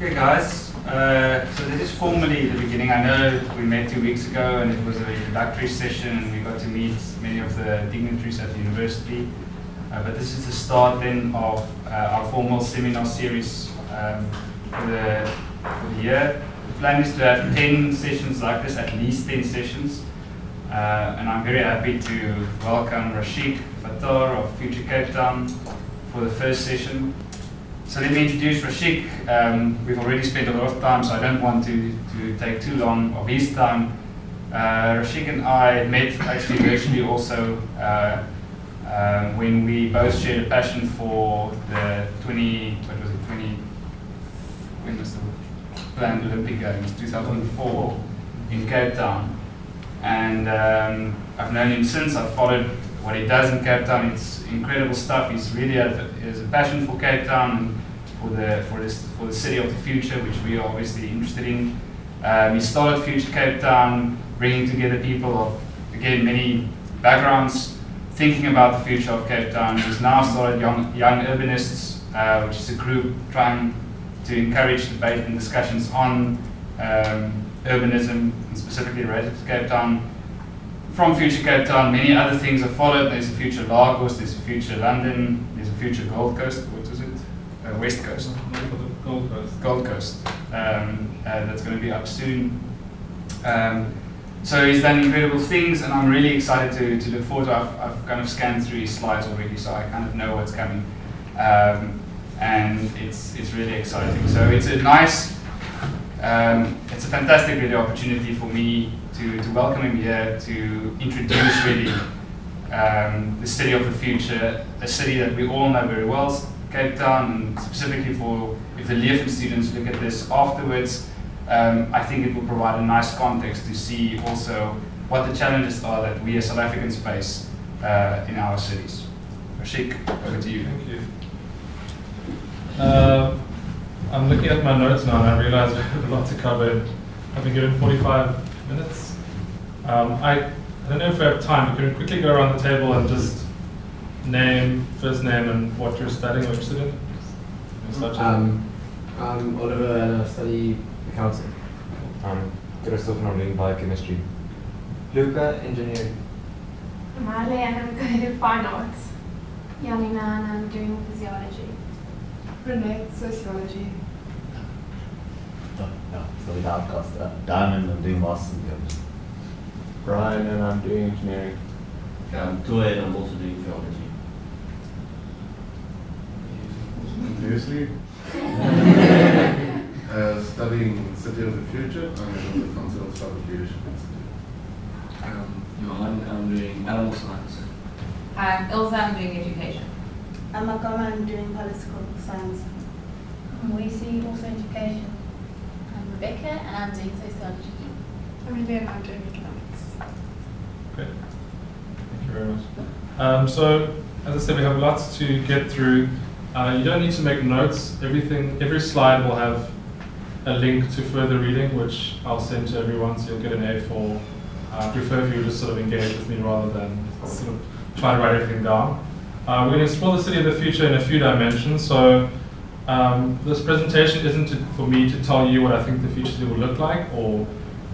Okay guys, so this is formally the beginning. I know we met 2 weeks ago and it was a introductory session and we got to meet many of the dignitaries at the university. But this is the start then of our formal seminar series for the year. The plan is to have 10 sessions like this, at least 10 sessions. And I'm very happy to welcome Rashiq Fataar of Future Cape Town for the first session. So let me introduce Rashiq. We've already spent a lot of time, so I don't want to take too long of his time. Rashiq and I met actually virtually also when we both shared a passion for the when was the planned Olympic Games, 2004 in Cape Town. And I've known him since. I've followed what he does in Cape Town. It's incredible stuff. He's really has a passion for Cape Town and for the city of the future, which we are obviously interested in. He started Future Cape Town, bringing together people of, again, many backgrounds, thinking about the future of Cape Town. He's now started Young Urbanists, which is a group trying to encourage debate and discussions on urbanism, and specifically related to Cape Town. From Future Cape Town, many other things have followed. There's a Future Lagos, there's a Future London, there's a Future Gold Coast. What was it? West Coast. Gold Coast. Gold Coast. That's going to be up soon. So he's done incredible things, and I'm really excited to look forward to. I've kind of scanned through his slides already, so I kind of know what's coming, and it's really exciting. So it's a nice, it's a fantastic really opportunity for me to welcome him here to introduce really the city of the future, a city that we all know very well, Cape Town, and specifically for if the Leuven students look at this afterwards. I think it will provide a nice context to see also what the challenges are that we as South Africans face in our cities. Rashiq, over to you. Thank you. I'm looking at my notes now and I realize I have a lot to cover. I've been given 45 minutes. I don't know if we have time, but can we quickly go around the table and just name, first name, and what you're studying or interested in? I'm Oliver and I study accounting. I'm Christoph and I'm doing biochemistry. Luca, engineering. I'm Marley and I'm going to do fine arts. Janina and I'm doing physiology. Renee, sociology. Sorry, the outcast. Diamond, I'm doing masters in theology. Brian and I'm doing engineering. I'm Toy and I'm also doing theology. Seriously? Studying City of the Future and on the Council of South Leadership Institute. Johan, I'm doing animal science. I'm Ilse, I'm doing education. I'm Makoma, I'm doing political science. I'm Weesie, also education. I'm Rebecca and I'm doing sociology. I'm Elaine and I'm doing economics. Great. Thank you very much. So, as I said, we have lots to get through. You don't need to make notes. Every slide will have a link to further reading, which I'll send to everyone, so you'll get an A4. I prefer if you just sort of engage with me rather than sort of try to write everything down. We're going to explore the city of the future in a few dimensions. So this presentation isn't for me to tell you what I think the future city will look like or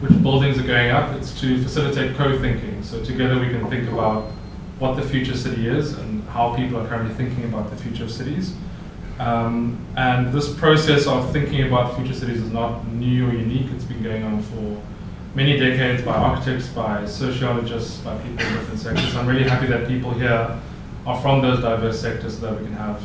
which buildings are going up. It's to facilitate co-thinking. So together we can think about what the future city is and how people are currently thinking about the future of cities. And this process of thinking about future cities is not new or unique. It's been going on for many decades by architects, by sociologists, by people in different sectors. I'm really happy that people here are from those diverse sectors so that we can have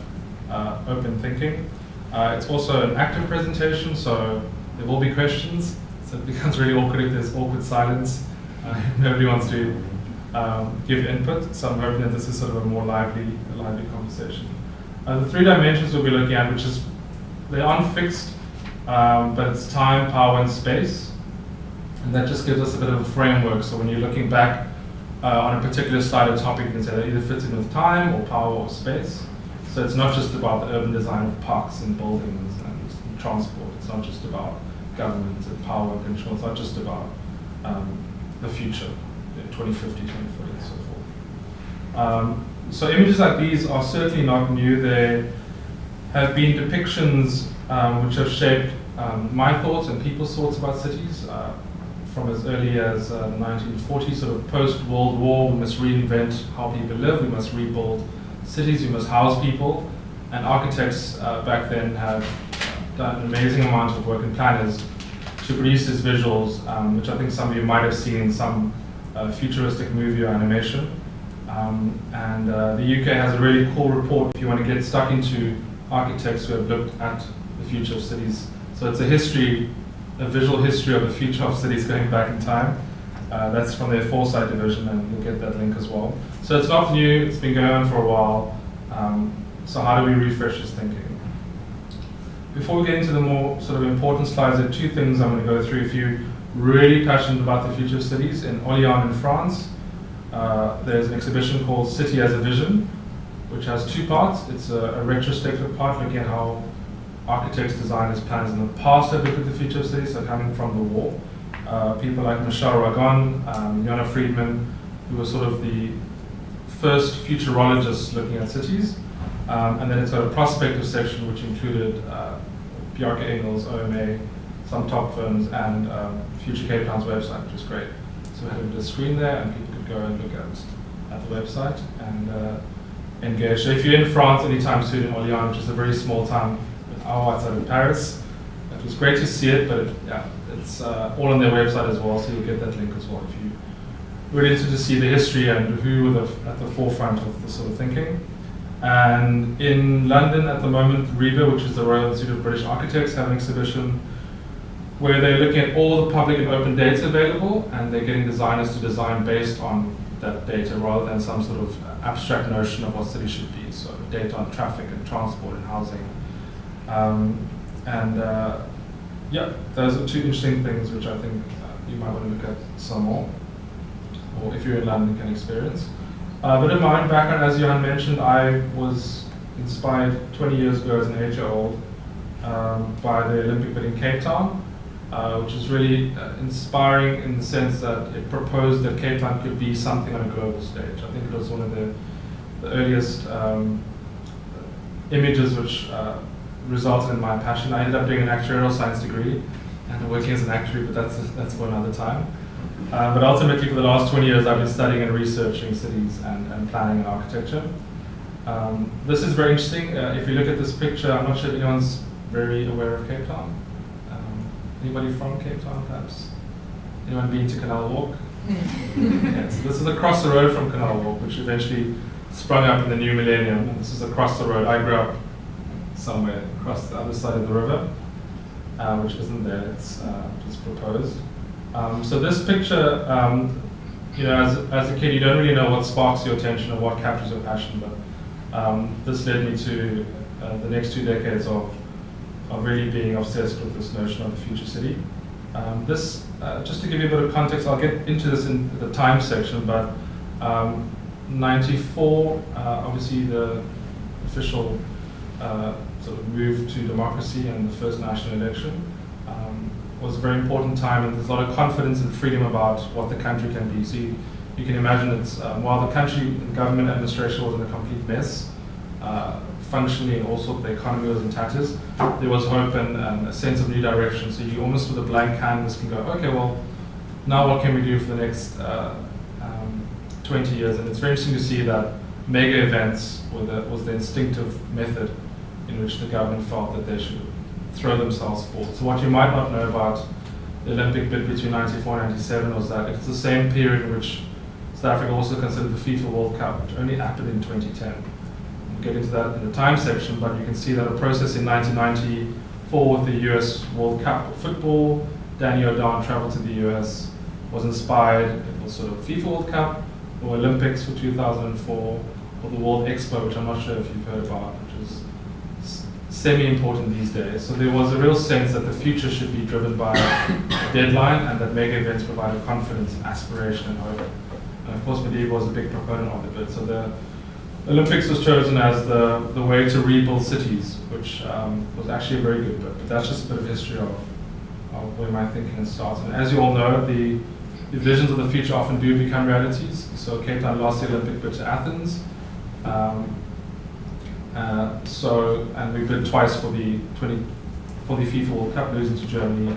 open thinking. It's also an active presentation, so there will be questions. So it becomes really awkward if there's awkward silence. Nobody wants to give input, so I'm hoping that this is sort of a more lively conversation. The 3 dimensions we'll be looking at, which is, they aren't fixed, but it's time, power, and space. And that just gives us a bit of a framework, so when you're looking back on a particular slide or topic, you can say that either fits in with time, or power, or space. So it's not just about the urban design of parks and buildings and transport. It's not just about government and power and control. It's not just about the future, 2050, 2040, and so forth. So images like these are certainly not new. There have been depictions which have shaped my thoughts and people's thoughts about cities from as early as the 1940s, sort of post-World War. We must reinvent how people live, we must rebuild cities, we must house people. And architects back then have done an amazing amount of work, and planners, to produce these visuals, which I think some of you might have seen in some futuristic movie or animation. The UK has a really cool report if you want to get stuck into architects who have looked at the future of cities. So it's a visual history of the future of cities going back in time. That's from their Foresight division, and you'll get that link as well. So it's not new, it's been going on for a while. So how do we refresh this thinking? Before we get into the more sort of important slides, there are two things I'm going to go through. If you're really passionate about the future of cities, in Orléans in France, there's an exhibition called City as a Vision, which has two parts. It's a retrospective part looking at how architects, designers, planners in the past have looked at the future of cities, so coming from the war. People like Michel Ragon, Jona Friedman, who were sort of the first futurologists looking at cities. And then it's got a prospective section which included Bjarke Engels, OMA, some top firms, and Future Cape Town's website, which is great. So we had a bit of screen there, and people could go and look at the website and engage. So if you're in France anytime soon, in Orléans, which is a very small town, an hour outside of Paris, it was great to see it, but it's all on their website as well, so you'll get that link as well if you really interested to see the history and who were at the forefront of this sort of thinking. And in London at the moment, RIBA, which is the Royal Institute of British Architects, have an exhibition where they're looking at all the public and open data available, and they're getting designers to design based on that data rather than some sort of abstract notion of what cities should be. So data on traffic and transport and housing. Yeah, those are two interesting things which I think you might want to look at some more, or if you're in London, can experience. But in my own background, as Johan mentioned, I was inspired 20 years ago as an 8-year-old by the Olympic bid in Cape Town, which is really inspiring in the sense that it proposed that Cape Town could be something on a global stage. I think it was one of the earliest images which resulted in my passion. I ended up doing an actuarial science degree and working as an actuary, but that's for another time. But ultimately, for the last 20 years, I've been studying and researching cities and planning and architecture. This is very interesting. If you look at this picture, I'm not sure if anyone's very aware of Cape Town. Anybody from Cape Town, perhaps? Anyone been to Canal Walk? Yeah, so this is across the road from Canal Walk, which eventually sprung up in the new millennium. And this is across the road. I grew up somewhere across the other side of the river, which isn't there. It's just proposed. So this picture, you know, as a kid, you don't really know what sparks your attention or what captures your passion, but this led me to the next 2 decades of really being obsessed with this notion of the future city. Just to give you a bit of context, I'll get into this in the time section, but 94, obviously the official sort of move to democracy and the first national election. Was a very important time, and there's a lot of confidence and freedom about what the country can be. So you can imagine it's, while the country and government administration was in a complete mess, functionally and also the economy was in tatters, there was hope and a sense of new direction. So you almost with a blank canvas can go, okay, well, now what can we do for the next 20 years? And it's very interesting to see that mega events was the instinctive method in which the government felt that they should throw themselves forward. So what you might not know about the Olympic bid between 94 and 97 was that it's the same period in which South Africa also considered the FIFA World Cup, which only happened in 2010. We'll get into that in the time section, but you can see that a process in 1994 with the US World Cup of football, Danny O'Down traveled to the US, was inspired. It was sort of FIFA World Cup, or Olympics for 2004, or the World Expo, which I'm not sure if you've heard about, which is semi-important these days. So there was a real sense that the future should be driven by a deadline, and that mega events provided confidence, aspiration, and hope. And of course, Medieval was a big proponent of the bid. So the Olympics was chosen as the way to rebuild cities, which was actually a very good bid. But that's just a bit of history of where my thinking has started. And as you all know, the visions of the future often do become realities. So Cape Town lost the Olympic bid to Athens. And we bid twice for the for the FIFA World Cup, losing to Germany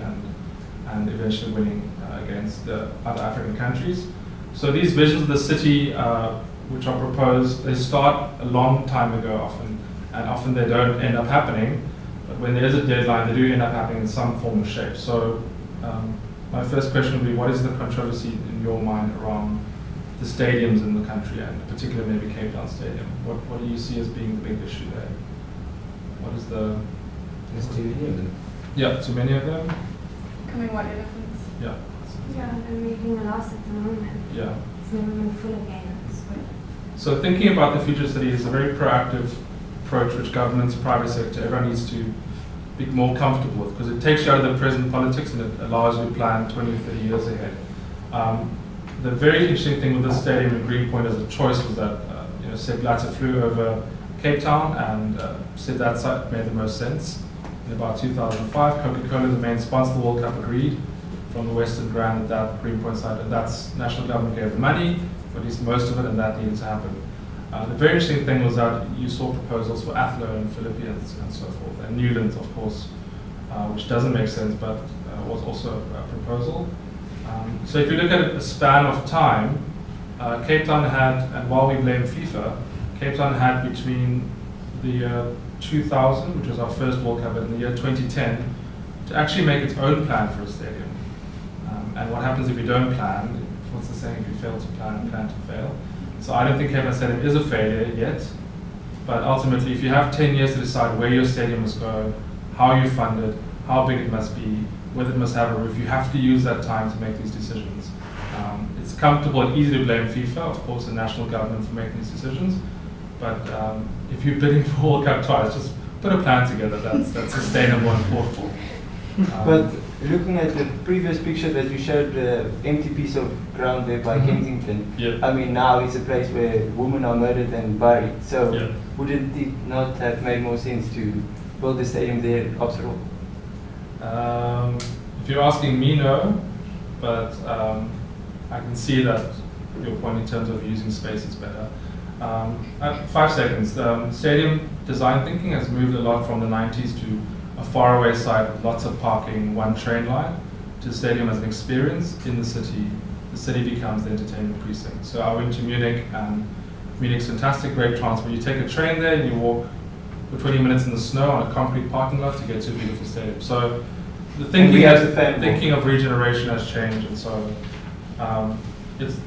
and eventually winning against the other African countries. So these visions of the city, which are proposed, they start a long time ago often, and often they don't end up happening. But when there is a deadline, they do end up happening in some form or shape. So my first question would be, what is the controversy in your mind around the stadiums in the country, and particularly maybe Cape Town Stadium? What do you see as being the big issue there? What is the... There's too many of them. Yeah, too many of them? Becoming white elephants. Yeah. Yeah, they're making a loss at the moment. Yeah. It's never been full again. So thinking about the future city is a very proactive approach which governments, private sector, everyone needs to be more comfortable with, because it takes you out of the present politics and it allows you to plan 20 or 30 years ahead. The very interesting thing with this stadium in Greenpoint as a choice was that Sepp Blatter flew over Cape Town and said that site made the most sense. In about 2005, Coca-Cola, the main sponsor of the World Cup, agreed from the Western Grand that Greenpoint site, and that's national government gave the money, or at least most of it, and that needed to happen. The very interesting thing was that you saw proposals for Athlo and Philippians and so forth, and Newlands, of course, which doesn't make sense, but was also a proposal. So if you look at a span of time, Cape Town had, and while we blame FIFA, Cape Town had between the year 2000, which was our first World Cup, and the year 2010, to actually make its own plan for a stadium. And what happens if you don't plan? What's the saying? If you fail to plan, plan to fail. So I don't think Cape Town Stadium is a failure yet, but ultimately, if you have 10 years to decide where your stadium must go, how you fund it, how big it must be, whether it must have a roof, you have to use that time to make these decisions. It's comfortable and easy to blame FIFA, of course, the national government for making these decisions, but if you're bidding for World Cup twice, just put a plan together that's sustainable and thoughtful. But looking at the previous picture that you showed, the empty piece of ground there by Kensington, I mean, now it's a place where women are murdered and buried. So wouldn't it not have made more sense to build the stadium there after all? If you're asking me, no, but I can see that your point in terms of using space is better. 5 seconds. Stadium design thinking has moved a lot from the 90s to a faraway site with lots of parking, one train line, to the stadium as an experience in the city. The city becomes the entertainment precinct. So I went to Munich, and Munich's fantastic, great transport. You take a train there and you walk for 20 minutes in the snow on a concrete parking lot to get to a beautiful stadium. So the thinking of regeneration has changed, and so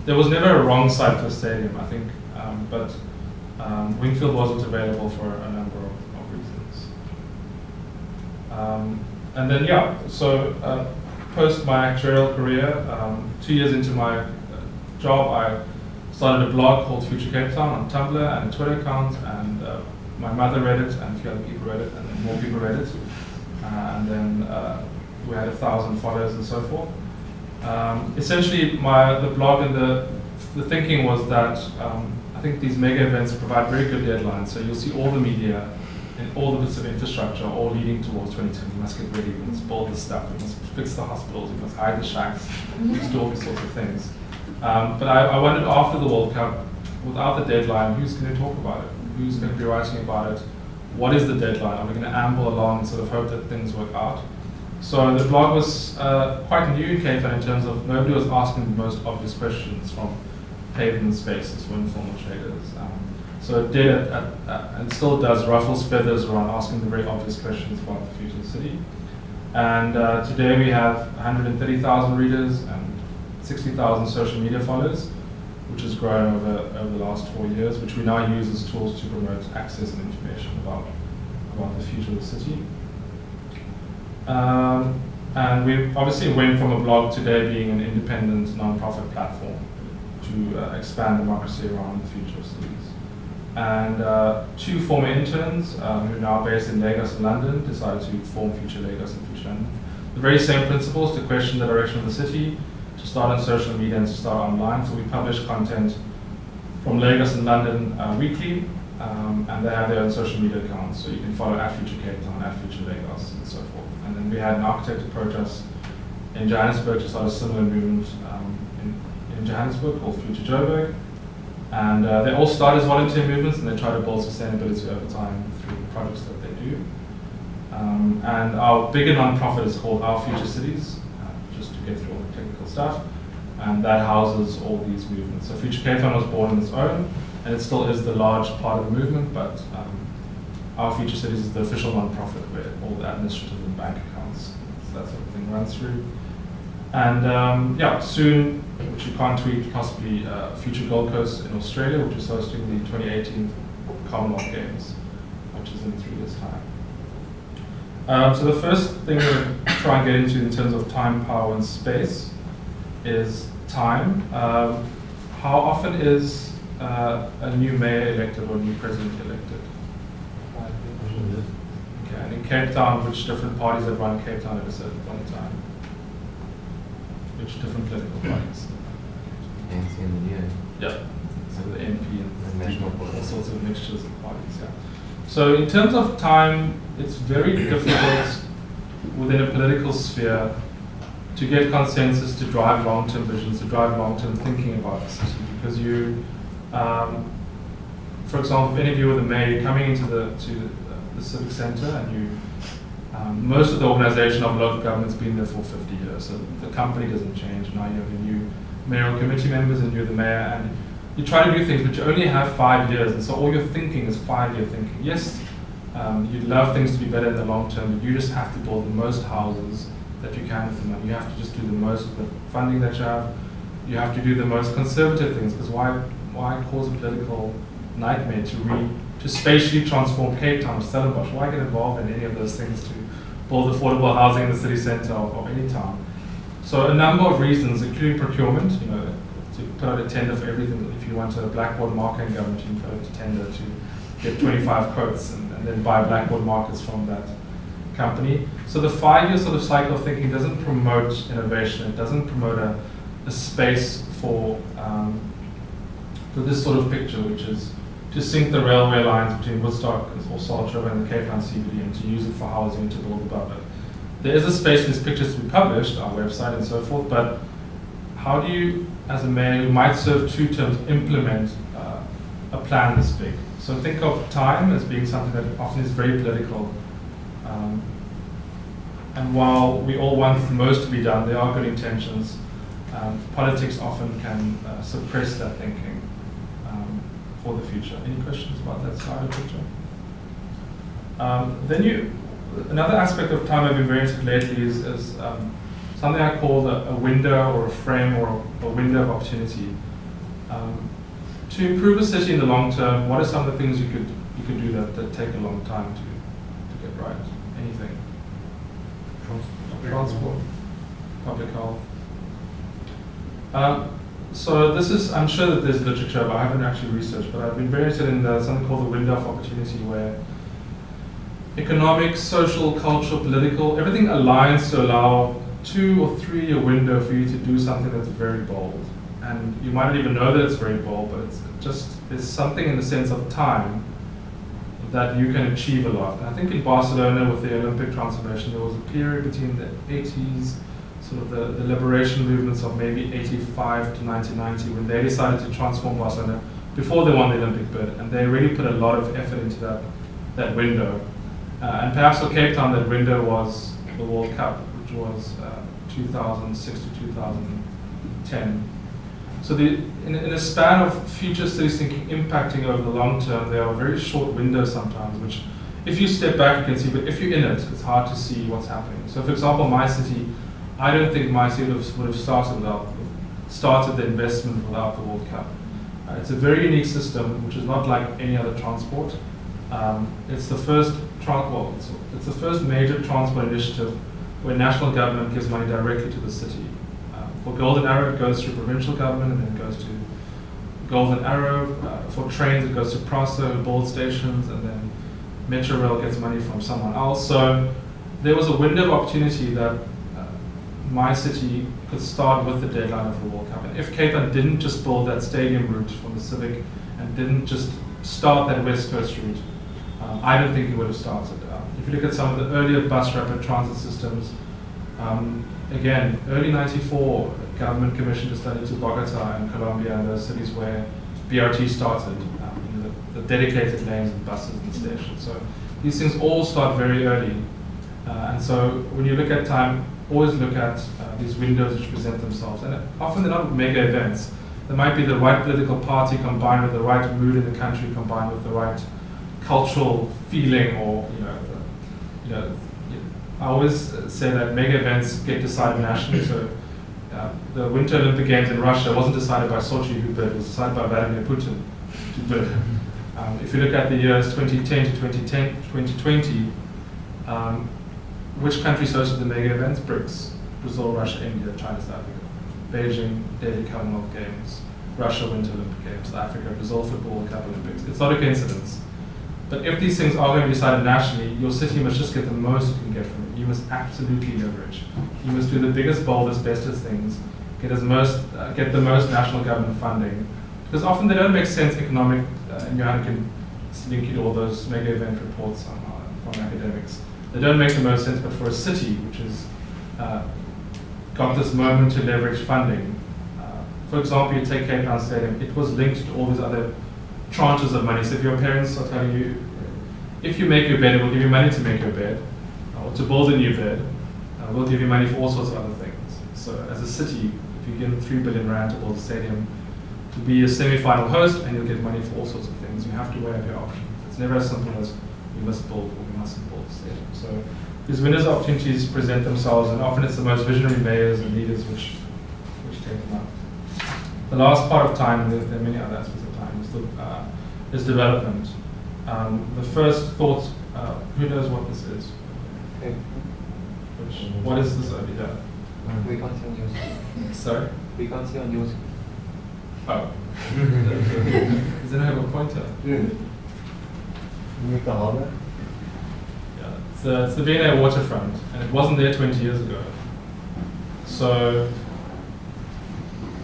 there was never a wrong site for a stadium, I think, but Wingfield wasn't available for a number of reasons. And then, so post my actuarial career, 2 years into my job, I started a blog called Future Cape Town on Tumblr and a Twitter account, and my mother read it, and a few other people read it, and then more people read it. And then we had 1,000 followers and so forth. Essentially, the blog and the thinking was that I think these mega events provide very good deadlines. So you'll see all the media and all the bits of infrastructure all leading towards 2010. We must get ready, we must build the stuff, we must fix the hospitals, we must hide the shacks, we must do all these sorts of things. But I wondered after the World Cup, without the deadline, who's going to talk about it? Who's going to be writing about it? What is the deadline? Are we going to amble along and sort of hope that things work out? So the blog was quite new in Cape Town in terms of nobody was asking the most obvious questions, from pavement spaces for informal traders. So it did, and still does, ruffles feathers around asking the very obvious questions about the future of the city. And today we have 130,000 readers and 60,000 social media followers, which has grown over the last 4 years, which we now use as tools to promote access and information about the future of the city. And we obviously went from a blog today being an independent non-profit platform to expand democracy around the future of cities. And 2 former interns who are now based in Lagos and London decided to form Future Lagos and Future London. The very same principles to question the direction of the city, to start on social media and to start online. So we publish content from Lagos and London weekly, and they have their own social media accounts. So you can follow at Future Cape Town, at Future Lagos, and so forth. And then we had an architect approach us in Johannesburg to start a similar movement in Johannesburg called Future Joburg. And they all start as volunteer movements, and they try to build sustainability over time through the projects that they do. And our bigger non-profit is called Our Future Cities, just to get through all the technical stuff. And that houses all these movements. So Future Cape Town was born on its own, and it still is the large part of the movement, but Our Future Cities is the official non-profit where all the administrative and bank accounts, that sort of thing runs through. And yeah, soon, which you can't tweet, possibly Future Gold Coast in Australia, which is hosting the 2018 Commonwealth Games, which is in 3 years' time. So the first thing we'll try and get into in terms of time, power, and space is time. How often is a new mayor elected or a new president elected? Okay, and in Cape Town, which different parties have run Cape Town at a certain point in time? Which different political parties? ANC and the DA. Yeah, so the MP and national all sorts of mixtures of parties, yeah. So in terms of time, it's very difficult within a political sphere to get consensus to drive long-term visions, to drive long-term thinking about the city, because you, for example, if any of you were the mayor, you're coming into the civic centre, and you, most of the organisation of local government's been there for 50 years, so the company doesn't change. Now you have a new mayoral committee members, and you're the mayor, and you try to do things, but you only have 5 years, and so all your thinking is 5-year thinking. Yes, you'd love things to be better in the long term, but you just have to build the most houses that you can with the money. You have to just do the most of the funding that you have. You have to do the most conservative things, because why cause a political nightmare to spatially transform Cape Town, Stellenbosch? Why get involved in any of those things to build affordable housing in the city centre of any town? So a number of reasons, including procurement, you know, to put out a tender for everything. If you want a blackboard marker in government, you can put out a tender to get 25 quotes and then buy blackboard markers from that company. So the 5-year sort of cycle of thinking doesn't promote innovation. It doesn't promote a space for this sort of picture, which is to sync the railway lines between Woodstock or Salt River and the Cape Town CBD, and to use it for housing and to build above it. There is a space for these pictures to be published, our website and so forth, but how do you, as a mayor who might serve 2 terms, implement a plan this big? So think of time as being something that often is very political. And while we all want the most to be done, there are good intentions. Politics often can suppress that thinking for the future. Any questions about that slide or picture? Another aspect of time I've been very interested lately is something I call a window or a frame or a window of opportunity. To improve a city in the long term, what are some of the things you could do that take a long time to get right? Anything? Transport, public health. So this is, I'm sure that there's literature, but I haven't actually researched, but I've been very interested in something called the window of opportunity, where economic, social, cultural, political, everything aligns to allow 2 or 3 year window for you to do something that's very bold. And you might not even know that it's very bold, but it's just, there's something in the sense of time that you can achieve a lot. And I think in Barcelona with the Olympic transformation, there was a period between the 80s, sort of the liberation movements of maybe 85 to 1990, when they decided to transform Barcelona before they won the Olympic bid. And they really put a lot of effort into that window. And perhaps for Cape Town, that window was the World Cup, which was 2006 to 2010. So in a span of future cities thinking impacting over the long term, there are very short windows sometimes, which if you step back you can see, but if you're in it, it's hard to see what's happening. So for example, my city, I don't think my city would have started the investment without the World Cup. It's a very unique system, which is not like any other transport. It's the first it's the first major transport initiative where national government gives money directly to the city. For Golden Arrow, it goes through provincial government, and then it goes to Golden Arrow. For trains, it goes to Praso, who builds stations, and then Metro Rail gets money from someone else. So there was a window of opportunity that my city could start with the deadline of the World Cup. And if Cape Town didn't just build that stadium route from the Civic and didn't just start that West Coast route, I don't think it would have started. If you look at some of the earlier bus rapid transit systems, again, early '94, government commissioned a study to Bogota and Colombia and those cities where BRT started, the dedicated lanes and buses and stations. So these things all start very early. And so when you look at time, always look at these windows which present themselves. And often they're not mega events. There might be the right political party combined with the right mood in the country, combined with the right cultural feeling, or I always say that mega events get decided nationally. So the Winter Olympic Games in Russia wasn't decided by Sochi who bid, it was decided by Vladimir Putin to bid. If you look at the years 2010 to 2020, which countries hosted the mega events? BRICS: Brazil, Russia, India, China, South Africa. Beijing, Delhi Commonwealth Games, Russia Winter Olympic Games, South Africa, Brazil Football Cup Olympics. It's not a coincidence. But if these things are going to be decided nationally, your city must just get the most you can get from it. You must absolutely leverage. You must do the biggest, boldest, bestest things. Get the most national government funding, because often they don't make sense economic. And Johan can link you to all those mega event reports from academics. They don't make the most sense, but for a city which has got this moment to leverage funding, for example, you take Cape Town Stadium, it was linked to all these other tranches of money. So if your parents are telling you, if you make your bed, we'll give you money to make your bed, or to build a new bed, we'll give you money for all sorts of other things. So as a city, if you give 3 billion rand to build a stadium, to be a semi-final host, and you'll get money for all sorts of things, you have to weigh up your options. It's never as simple as we must build or we mustn't build a stadium. So these windows of opportunities present themselves, and often it's the most visionary mayors and leaders which take them up. The last part of time, and there are many other aspects of time, is development. The first thought, who knows what this is? What is this over here? We can't see on yours. Sorry? We can't see on yours. Oh. Does anyone have a pointer? Make the harbour? Yeah, it's the V&A waterfront, and it wasn't there 20 years ago. So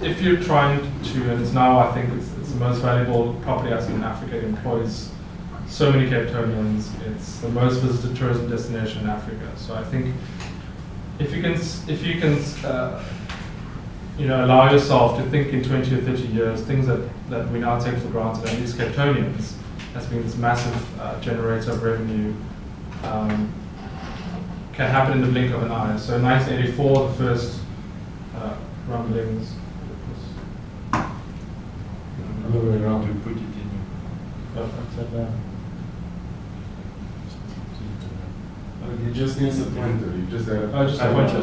if you're trying to, and it's now, I think it's the most valuable property asset in Africa. It employs so many Cape Townians. It's the most visited tourism destination in Africa. So I think if you can allow yourself to think in 20 or 30 years, things that we now take for granted, and these Cape Townians has been this massive generator of revenue, can happen in the blink of an eye. So in 1984, the first rumblings. Around to put it in. You just need a pointer. You just have. Oh, just a pointer.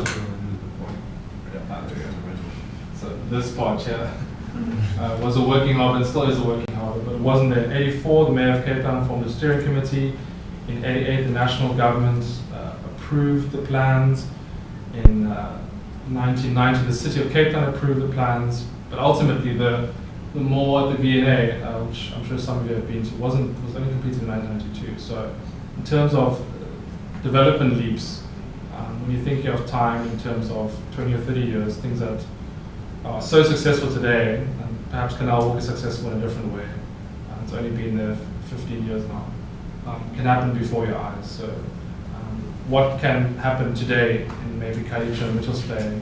So this part here was a working harbour, and still is a working harbour, but it wasn't there. In 84, the Mayor of Cape Town formed a steering committee. In 88, the national government approved the plans. In 1990, the city of Cape Town approved the plans, but ultimately the more at the V&A, which I'm sure some of you have been to, was only completed in 1992. So in terms of development leaps, when you think of time in terms of 20 or 30 years, things that are so successful today, and perhaps Canal Walk is successful in a different way. It's only been there 15 years now. Can happen before your eyes. So what can happen today in maybe Kalicha and Mitchell's Bay,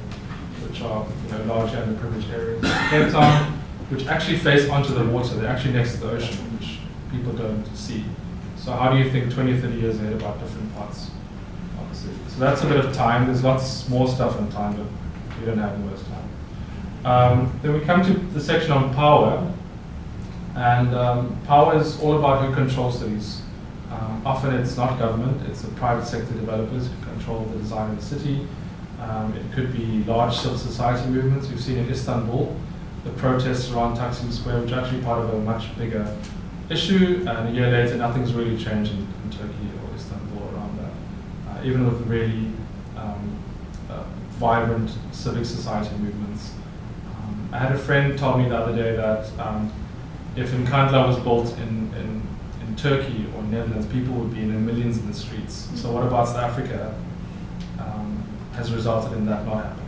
which are largely underprivileged areas of Cape Town, which actually face onto the water. They're actually next to the ocean, which people don't see. So how do you think 20 or 30 years ahead about different parts of the city? So that's a bit of time. There's lots more stuff in time, but we don't have the most time. Then we come to the section on power. And power is all about who controls cities. Often it's not government, it's the private sector developers who control the design of the city. It could be large civil society movements. We've seen in Istanbul the protests around Taksim Square, which are actually part of a much bigger issue, and a year later nothing's really changed in Turkey or Istanbul around that. Even with really vibrant civic society movements. I had a friend tell me the other day that if Nkandla was built in Turkey or Netherlands, people would be in their millions in the streets. So what about South Africa has resulted in that not happening.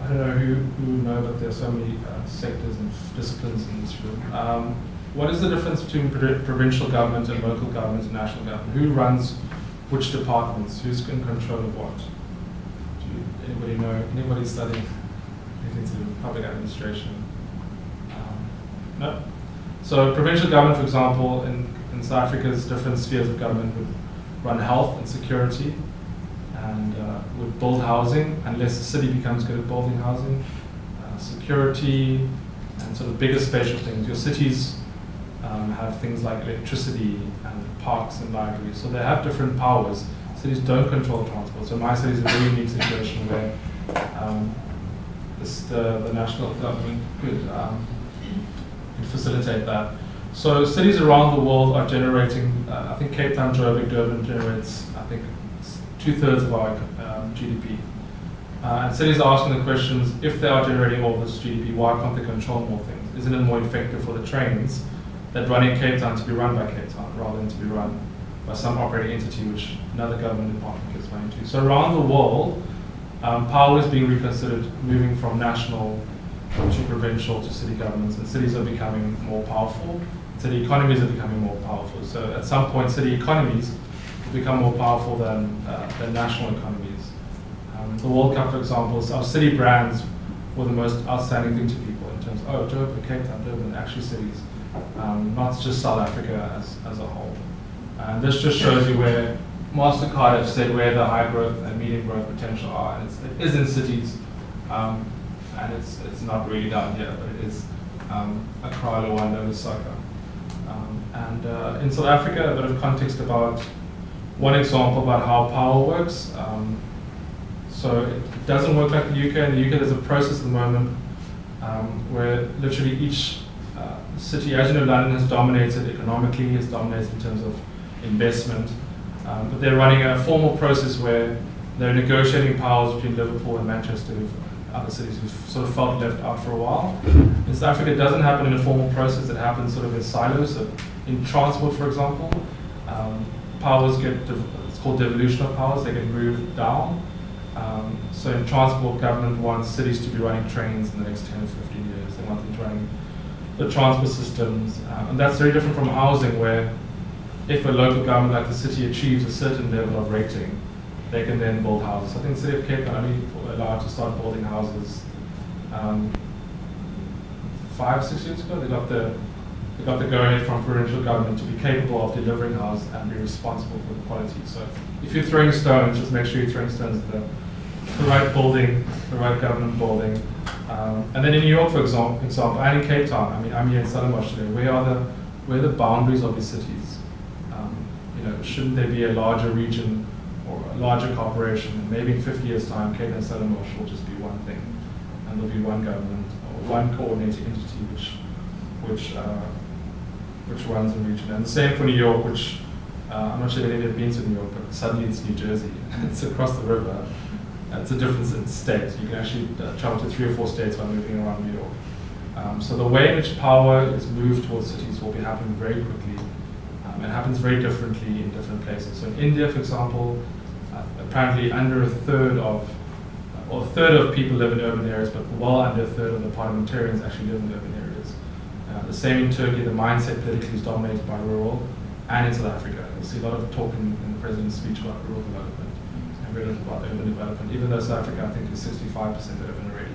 I don't know who know, but there are so many sectors and disciplines in this room. What is the difference between provincial government and local government and national government? Who runs which departments? Who's in control of what? Anybody know? Anybody studying anything to do with public administration? No? So provincial government, for example, in South Africa's different spheres of government would run health and security, and would build housing, unless the city becomes good at building housing, security, and sort of bigger spatial things. Your cities have things like electricity and parks and libraries, so they have different powers. Cities don't control transport, so my city is a very unique situation where the national government could facilitate that. So cities around the world are generating, I think Cape Town, Joburg, Durban generates, I think, 2/3 of our GDP. And cities are asking the questions, if they are generating all this GDP, why can't they control more things? Isn't it more effective for the trains that run in Cape Town to be run by Cape Town rather than to be run by some operating entity which another government department gets money to? So around the world, power is being reconsidered, moving from national to provincial to city governments, and cities are becoming more powerful. City economies are becoming more powerful. So at some point, city economies will become more powerful than national economies. The World Cup, for example, our city brands were the most outstanding thing to people in terms of, Joburg, Cape Town, Durban, actually cities, not just South Africa as a whole. And this just shows you where MasterCard have said where the high growth and medium growth potential are. And it is in cities, and it's not really down here, but it is Accra, Luanda, Lusaka. And in South Africa, a bit of context about one example about how power works. So it doesn't work like the UK. In the UK, there's a process at the moment where literally each city, as you know, London has dominated economically, has dominated in terms of investment, but they're running a formal process where they're negotiating powers between Liverpool and Manchester, other cities who've sort of felt left out for a while. In South Africa, it doesn't happen in a formal process, it happens sort of in silos. So in transport, for example, powers it's called devolution of powers, they get moved down. So in transport, government wants cities to be running trains in the next 10 or 15 years. They want them to run the transport systems. And that's very different from housing, where if a local government like the city achieves a certain level of rating, they can then build houses. I think the city of Cape Town only allowed to start building houses 5-6 years ago. They got the go-ahead from provincial government to be capable of delivering houses and be responsible for the quality. So if you're throwing stones, just make sure you're throwing stones at the right building, the right government building. And then in New York, for example, and in Cape Town, I mean, I'm here in Stellenbosch today, where are the boundaries of these cities? Shouldn't there be a larger region or a larger corporation? And maybe in 50 years' time, Cape Town and Stellenbosch will just be one thing, and there'll be one government or one coordinating entity which runs the region. And the same for New York, which I'm not sure if any of you have been to New York, but suddenly it's New Jersey. It's across the river. It's a different state. You can actually travel to 3 or 4 states by moving around New York. So the way in which power is moved towards cities will be happening very quickly. It happens very differently in different places. So in India, for example, apparently under a third of people live in urban areas, but well under a third of the parliamentarians actually live in urban areas. The same in Turkey, the mindset politically is dominated by rural, and in South Africa. You'll see a lot of talk in the president's speech about rural development and very little about urban development, even though South Africa, I think, is 65% urban already.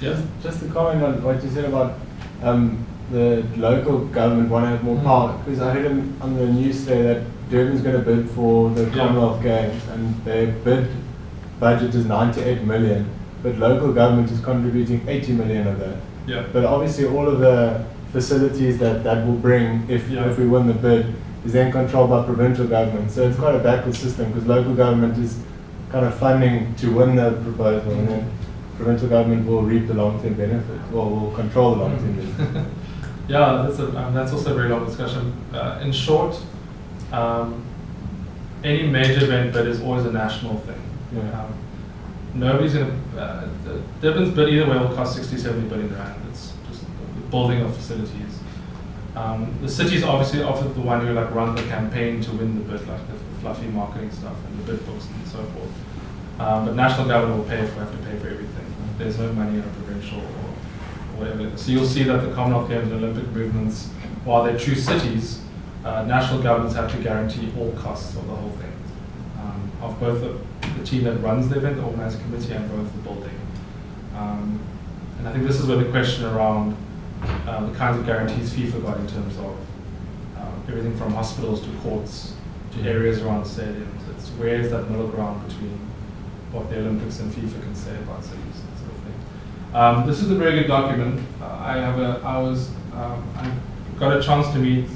Yes? Just to comment on what you said about the local government want to have more power, because I heard on the news today that Durban's going to bid for the Commonwealth Games, and their bid budget is 98 million, but local government is contributing 80 million of that. Yeah. But obviously all of the facilities that will bring, if we win the bid, is then controlled by provincial government. So it's quite a backwards system, because local government is kind of funding to win the proposal, and then provincial government will reap the long-term benefit, or will control the long-term benefit. Yeah, that's also a very long discussion. In short, any major event bid is always a national thing. Yeah. Nobody's going to, Durban's bid either way will cost 60-70 billion rand. It's just the building of facilities. The cities obviously often the one who run the campaign to win the bid, like the fluffy marketing stuff and the bid books and so forth. But national government will have to pay for everything. There's no money in a provincial or whatever. So you'll see that the Commonwealth Games and Olympic movements, while they choose cities, national governments have to guarantee all costs of the whole thing, of both the team that runs the event, the organizing committee, and both the building. And I think this is where the question around the kinds of guarantees FIFA got in terms of everything from hospitals to courts to areas around stadiums. It's where is that middle ground between what the Olympics and FIFA can say about cities, that sort of thing. This is a very good document. I got a chance to meet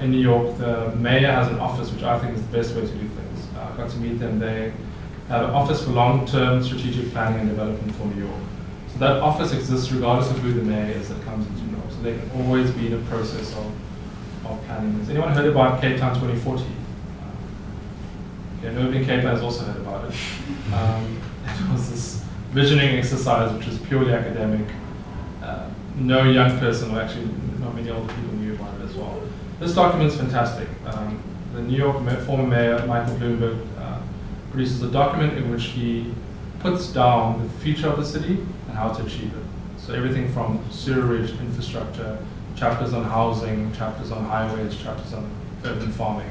in New York. The mayor has an office, which I think is the best way to do things. I got to meet them. They have an office for long-term strategic planning and development for New York. So that office exists regardless of who the mayor is that comes into New York. So they can always be in a process of planning. Has anyone heard about Cape Town 2040? Okay, nobody in Cape Town has also heard about it. It was this visioning exercise which was purely academic. No young person, or actually not many older people knew about it as well. This document is fantastic. The New York former mayor, Michael Bloomberg, produces a document in which he puts down the future of the city and how to achieve it. So everything from sewerage, infrastructure, chapters on housing, chapters on highways, chapters on urban farming.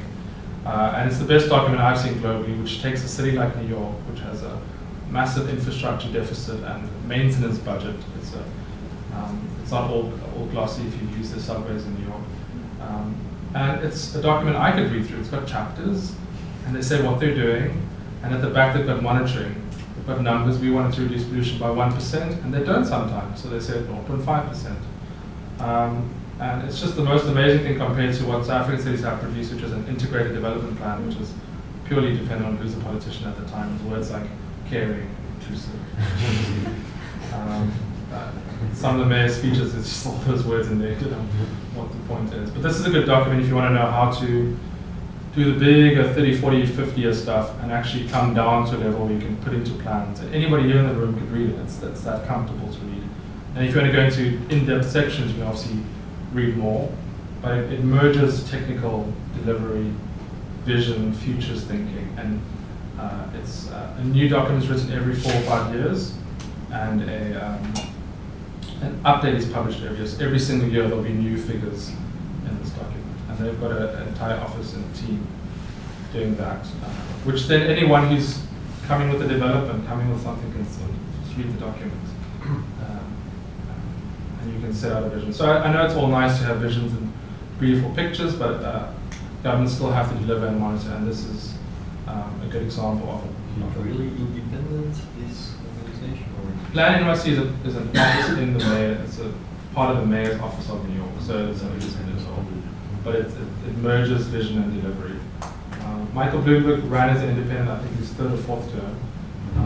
And it's the best document I've seen globally, which takes a city like New York, which has a massive infrastructure deficit and maintenance budget. It's not all glossy if you use the subways in New York. And it's a document I could read through. It's got chapters, and they say what they're doing, and at the back they've got monitoring. They've got numbers. We wanted to reduce pollution by 1%, and they don't sometimes, so they say 0.5%. And it's just the most amazing thing compared to what South African cities have produced, which is an integrated development plan, which is purely dependent on who's the politician at the time, with words like caring, inclusive. Some of the mayor's speeches, it's just all those words in there, you know, what the point is. But this is a good document if you want to know how to do the big 30, 40, 50-year stuff and actually come down to a level where you can put into plans. And anybody here in the room could read it. It's that comfortable to read. And if you want to go into in-depth sections, you can obviously read more. But it merges technical delivery, vision, futures thinking. And it's a new document is written every 4 or 5 years. And an update is published every year. So every single year there'll be new figures in this document. And they've got an entire office and team doing that. Which then anyone who's coming with a development, coming with something, can just read the document. And you can set out a vision. So I know it's all nice to have visions and beautiful pictures, but governments still have to deliver and monitor, and this is a good example of it. Not really independent, this organization? Or? Plan NYC is an office in the mayor. It's a part of the mayor's office of New York, so it's independent as well. But it merges vision and delivery. Michael Bloomberg ran as an independent, I think his 3rd or 4th term.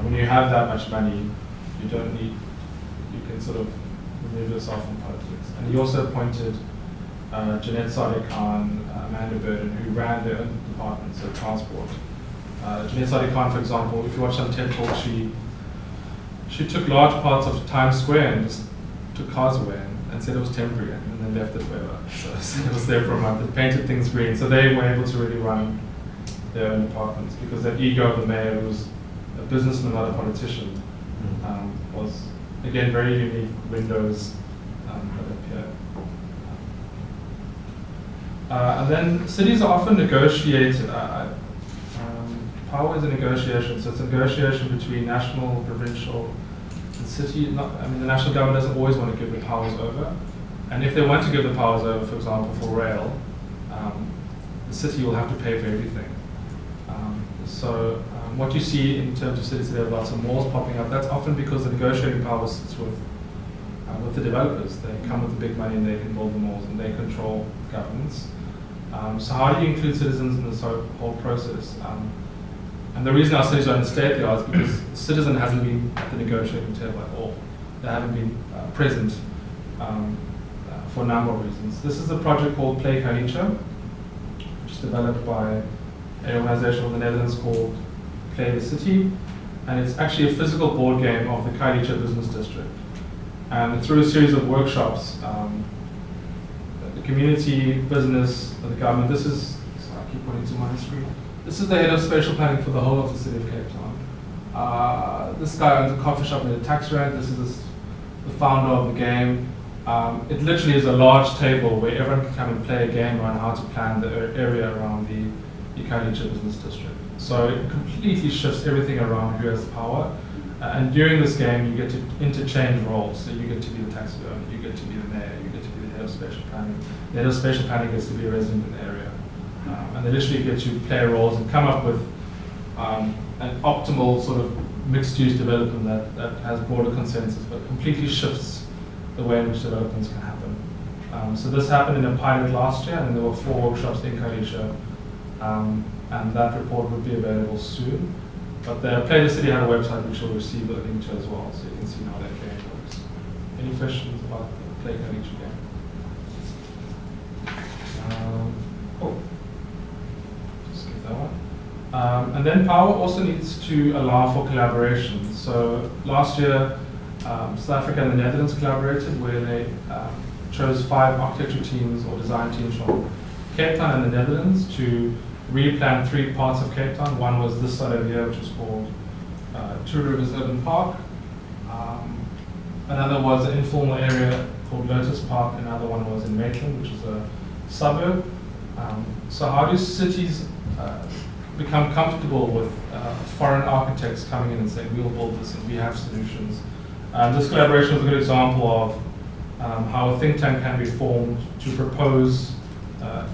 When you have that much money, you can sort of remove yourself from politics. And he also appointed Jeanette Sadiq-Khan, Amanda Burden, who ran their own departments of transport. Jeanette Sadiq-Khan, for example, if you watch some TED Talk, she took large parts of Times Square and just took cars away and said it was temporary, and then left it forever. So it was there for a month. It painted things green. So they were able to really run their own departments because that ego of the mayor, who was a businessman, not a politician, was, again, very unique windows that appear. And then cities are often negotiated. Power is a negotiation, so it's a negotiation between national, provincial, and city. The national government doesn't always want to give the powers over. And if they want to give the powers over, for example, for rail, the city will have to pay for everything. So what you see in terms of cities, there are lots of malls popping up. That's often because the negotiating power sits with the developers. They come with the big money and they can build the malls and they control governments. So how do you include citizens in this whole process? And the reason our cities are in the state they are is because the citizen hasn't been at the negotiating table at all. They haven't been present for a number of reasons. This is a project called Play Khayelitsha, which is developed by an organization in the Netherlands called Play the City, and it's actually a physical board game of the Khayelitsha Business District. And through a series of workshops, the community, business, the government, I keep pointing to my screen. This is the head of spatial planning for the whole of the city of Cape Town. This guy owns a coffee shop in the tax rank. This is the founder of the game. It literally is a large table where everyone can come and play a game on how to plan the area around the Khayelitsha Business District. So it completely shifts everything around who has power. And during this game, you get to interchange roles. So you get to be the taxi owner, you get to be the mayor, you get to be the head of spatial planning. The head of spatial planning gets to be a resident in the area. And they literally get to play roles and come up with an optimal sort of mixed-use development that has broader consensus, but completely shifts the way in which developments can happen. So this happened in a pilot last year, and there were 4 workshops in Kalisha, and that report would be available soon. But the Play the City had a website which will receive a link to as well, so you can see how that game works. Any questions about the Play Kalisha game? Cool. Just skip that one. And then Power also needs to allow for collaboration. So last year, South Africa and the Netherlands collaborated, where they chose 5 architecture teams or design teams from Cape Town and the Netherlands to replan 3 parts of Cape Town. One was this side over here, which is called Two Rivers Urban Park. Another was an informal area called Lotus Park. Another one was in Maitland, which is a suburb. So how do cities become comfortable with foreign architects coming in and saying, we'll build this and we have solutions? This collaboration is a good example of how a think tank can be formed to propose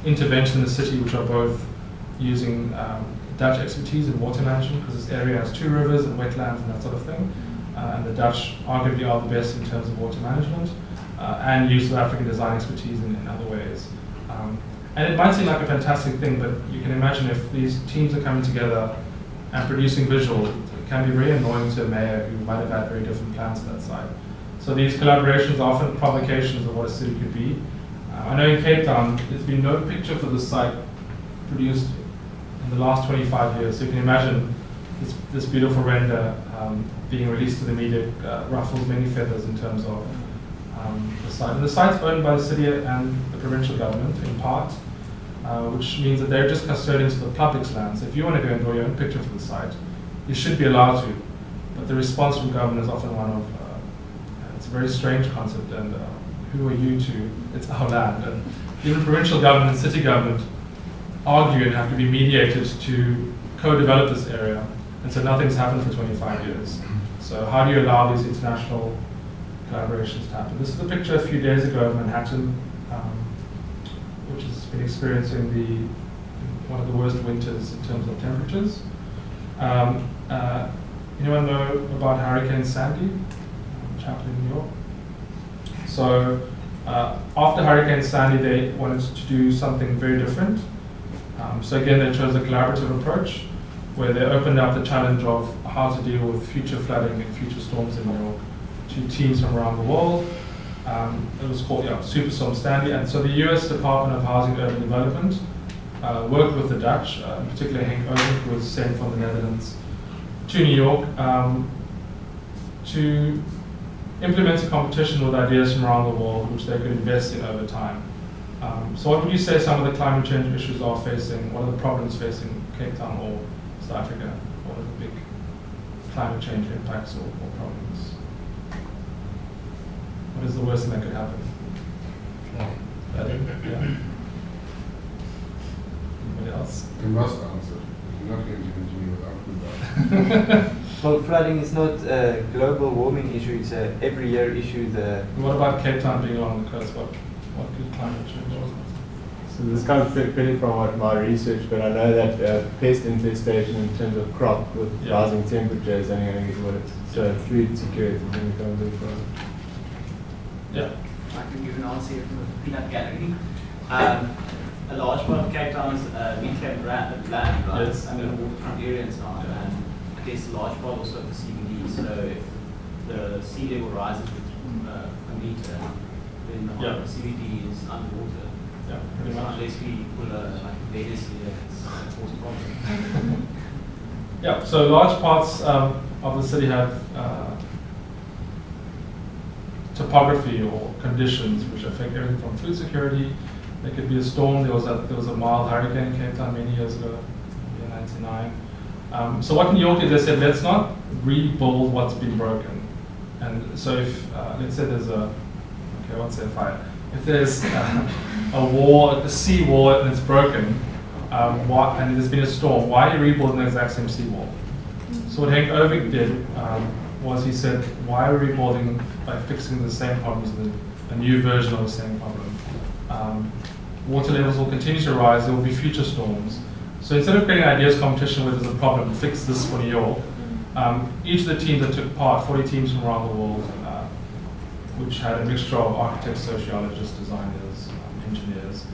intervention in the city, which are both using Dutch expertise in water management, because this area has 2 rivers and wetlands and that sort of thing. And the Dutch arguably are the best in terms of water management, and use South African design expertise in other ways. And it might seem like a fantastic thing, but you can imagine if these teams are coming together and producing visuals, it can be very annoying to a mayor who might have had very different plans to that side. So these collaborations are often provocations of what a city could be. I know in Cape Town, there's been no picture for this site produced in the last 25 years. So you can imagine this beautiful render being released to the media ruffles many feathers in terms of the site. And the site's owned by the city and the provincial government in part, which means that they're just custodians of the public's land. So if you want to go and draw your own picture for the site, you should be allowed to. But the response from government is often one of, it's a very strange concept, and who are you to, it's our land. And even provincial government and city government argue and have to be mediated to co-develop this area. And so nothing's happened for 25 years. So how do you allow these international collaborations to happen? This is a picture a few days ago of Manhattan, which has been experiencing one of the worst winters in terms of temperatures. Anyone know about Hurricane Sandy, which happened in New York? So after Hurricane Sandy, they wanted to do something very different. So again, they chose a collaborative approach, where they opened up the challenge of how to deal with future flooding and future storms in New York to teams from around the world. It was called Superstorm Sandy. And so the US Department of Housing and Urban Development worked with the Dutch, in particular Henk Oven, who was sent from the Netherlands to New York, to implement a competition with ideas from around the world, which they could invest in over time. So what would you say some of the climate change issues are facing? What are the problems facing Cape Town or South Africa? What are the big climate change impacts or problems? What is the worst thing that could happen? Yeah. Anybody else? You must answer. You're not going to continue without that. Well, flooding is not a global warming issue, it's a every year issue. What about Cape Town being along the coast? What could climate change? So this is kind of depending from what my research, but I know that pest infestation in terms of crop with rising temperatures and going to get worse. So food security is going to come big for us. Yeah. I can give an answer here from the peanut gallery. A large part of Cape Town is reclaimed land, right? Yes. I mean, waterfront area and so on. And I guess a large part also of the CBD. So if the sea level rises with a meter, then the whole CBD is underwater. Yeah, pretty much. Unless we put a legacy that's cause problem. Yeah, so large parts of the city have topography or conditions which affect everything from food security. There could be a storm. There was a mild hurricane in Cape Town many years ago, in '99. So what New York did, they said, let's not rebuild what's been broken. And so if, let's say there's fire. If there's a wall, a sea wall, and it's broken, and there's been a storm, why are you rebuilding the exact same sea wall? So what Henk Ovik did was he said, why are we rebuilding by fixing the same problems with a new version of the same problem? Water levels will continue to rise, there will be future storms. So instead of creating ideas competition where there's a problem, fix this for New York, each of the teams that took part, 40 teams from around the world, which had a mixture of architects, sociologists, designers, engineers,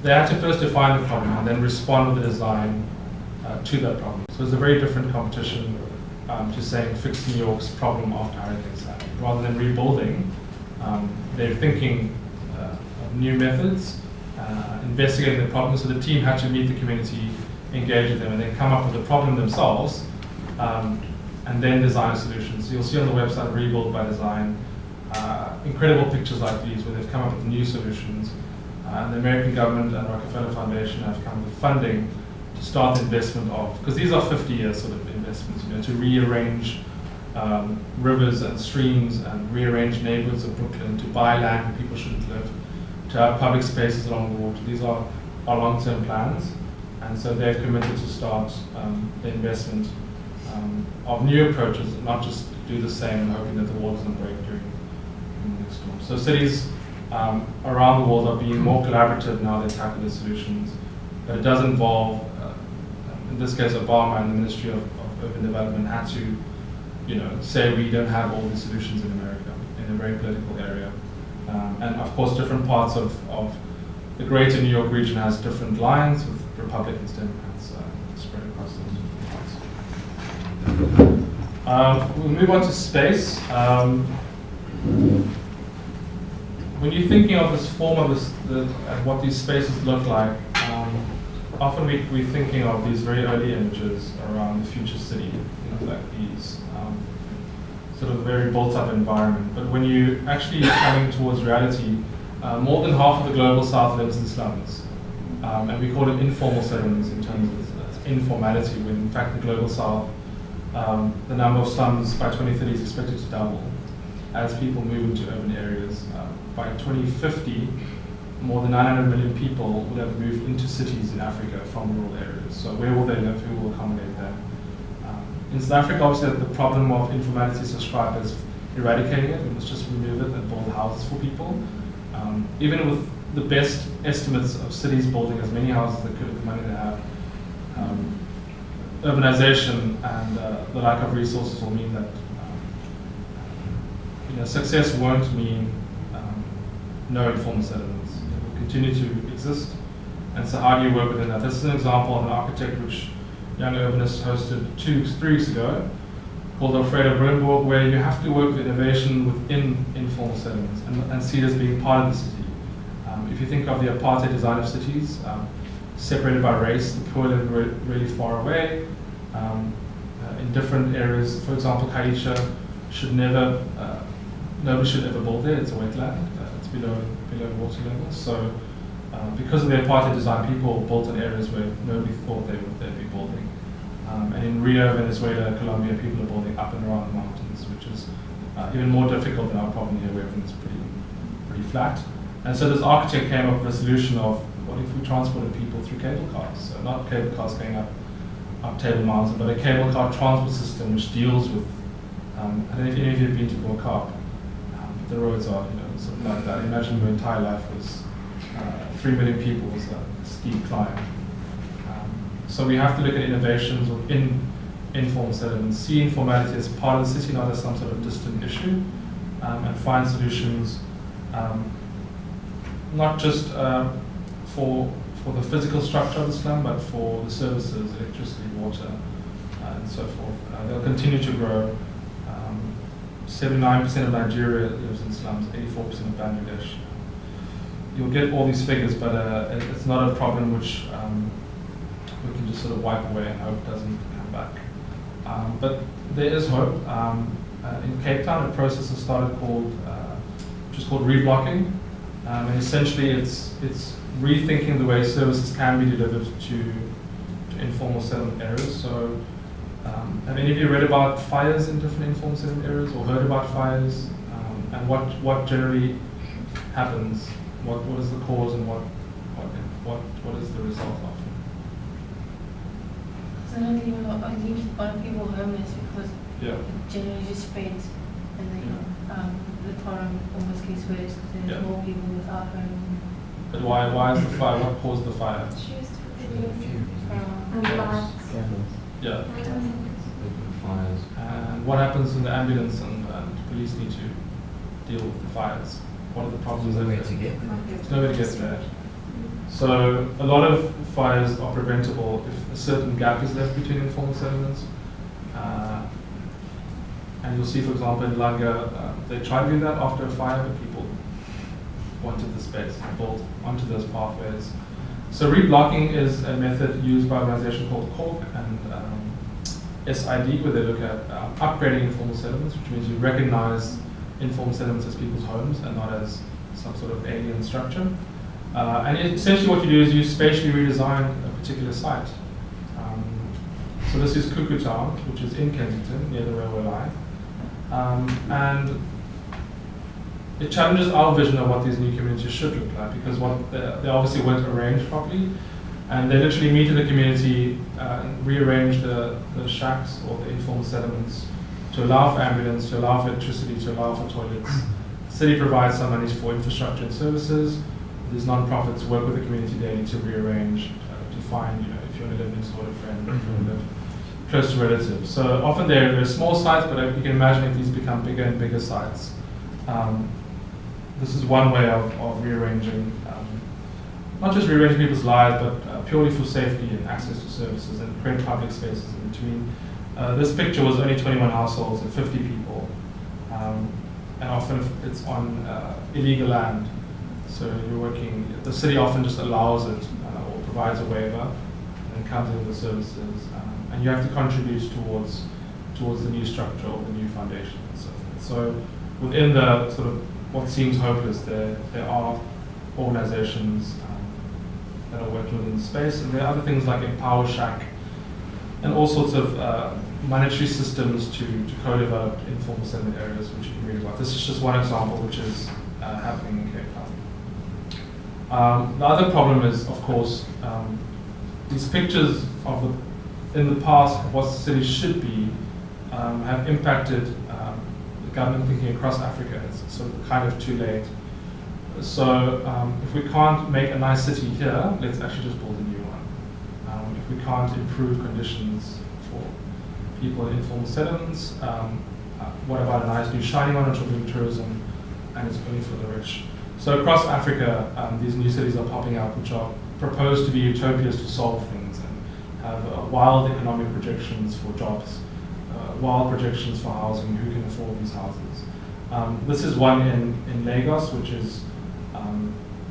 they had to first define the problem and then respond with a design to that problem. So it's a very different competition to saying fix New York's problem after hurricanes happen. Rather than rebuilding, they're thinking of new methods, investigating the problem. So the team had to meet the community, engage with them, and then come up with the problem themselves, and then design a solution. So you'll see on the website Rebuild by Design incredible pictures like these where they've come up with new solutions. And the American government and Rockefeller Foundation have come with funding to start the investment of, because these are 50-year sort of investments, to rearrange rivers and streams and rearrange neighborhoods of Brooklyn, to buy land where people shouldn't live, to have public spaces along the water. These are long-term plans, and so they've committed to start the investment of new approaches, not just do the same and hoping that the water doesn't break during the next storm. So cities around the world are being more collaborative now. They tackle the solutions, but it does involve, in this case, Obama and the Ministry of Urban Development had to, say we don't have all the solutions in America in a very political area, and of course, different parts of the greater New York region has different lines with Republicans, Democrats spread across those parts. We'll move on to space. When you're thinking of this form of what these spaces look like, often we're thinking of these very early images around the future city, things like these, sort of very built-up environment. But when you're actually coming towards reality, more than half of the global south lives in slums. And we call it informal settlements in terms of informality, when in fact the global south, the number of slums by 2030 is expected to double as people move into urban areas. By 2050, more than 900 million people will have moved into cities in Africa from rural areas. So where will they live? Who will accommodate them? In South Africa, obviously, the problem of informality is described as eradicating it. We must just remove it and build houses for people. Even with the best estimates of cities building as many houses as they could with the money they have, urbanization and the lack of resources will mean that success won't mean no informal settlements. It will continue to exist. And so how do you work within that? This is an example of an architect which Young Urbanists hosted 3 weeks ago, called Alfredo Brunborg, where you have to work with innovation within informal settlements and see it as being part of the city. If you think of the apartheid design of cities, separated by race, the poor live really far away. In different areas, for example, Kaisha should never, nobody should ever build there. It's a wetland. It's below water level. So because of the apartheid design, people built in areas where nobody thought they'd be building. And in Rio, Venezuela, Colombia, people are building up and around the mountains, which is even more difficult than our problem here, where everything's pretty flat. And so this architect came up with a solution of, what if we transported people through cable cars? So not cable cars going up Table Mountain, but a cable car transport system which deals with, I don't know if any of you have been to Borkaap, but the roads are, something like that. Imagine your entire life was 3 million people was a steep climb. So we have to look at innovations within informal settlements, see informality as part of the city, not as some sort of distant issue, and find solutions not just for the physical structure of the slum, but for the services, electricity, water, and so forth. They'll continue to grow. 79% of Nigeria lives in slums, 84% of Bangladesh. You'll get all these figures, but it's not a problem which we can just sort of wipe away and hope doesn't come back. But there is hope. In Cape Town, a process has started which is called reblocking. And essentially it's rethinking the way services can be delivered to informal settlement areas. So have any of you read about fires in different informal settlement areas or heard about fires? And what generally happens? What is the cause and what is the result often? So I think a lot of people homeless because Yeah. It generally just spreads, and then the problem almost gets worse because there's more people without homes. But why is the fire? What caused the fire? Yeah. Fires. And what happens when the ambulance and police need to deal with the fires? What are the problems? There's nowhere to get there. There's nowhere to get there. So a lot of fires are preventable if a certain gap is left between informal settlements. And you'll see, for example, in Langa, they tried to do that after a fire, but people wanted the space and built onto those pathways. So reblocking is a method used by an organization called Cork and SID, where they look at upgrading informal settlements, which means you recognize informal settlements as people's homes and not as some sort of alien structure. And essentially what you do is you spatially redesign a particular site. So this is SU-KU Town, which is in Kensington, near the railway line. And it challenges our vision of what these new communities should look like, because they obviously weren't arranged properly. And they literally meet in the community and rearrange the shacks or the informal settlements to allow for ambulance, to allow for electricity, to allow for toilets. The city provides some money for infrastructure and services. These non-profits work with the community daily to rearrange, to find, if you want to live next door to a friend, or if you want to live close to relatives. So often they're small sites, but you can imagine if these become bigger and bigger sites. This is one way of rearranging, not just rearranging people's lives, but purely for safety and access to services and create public spaces in between. This picture was only 21 households and 50 people, and often it's on illegal land. So you're working, the city often just allows it or provides a waiver and comes in with the services, and you have to contribute towards the new structure or the new foundation and so forth. So within the sort of what seems hopeless, there are organizations that are working within the space, and there are other things like Empower Shack and all sorts of monetary systems to co-develop informal settlement areas, which you can read about. This is just one example which is happening in Cape Town. The other problem is, of course, these pictures of in the past of what the city should be have impacted the government thinking across Africa. It's sort of kind of too late. So if we can't make a nice city here, let's actually just build a new one. If we can't improve conditions for people in informal settlements, what about a nice new shiny one which will bring tourism, and it's only for the rich. So across Africa, these new cities are popping up which are proposed to be utopias to solve things and have wild economic projections for jobs, wild projections for housing, who can afford these houses. This is one in Lagos, which is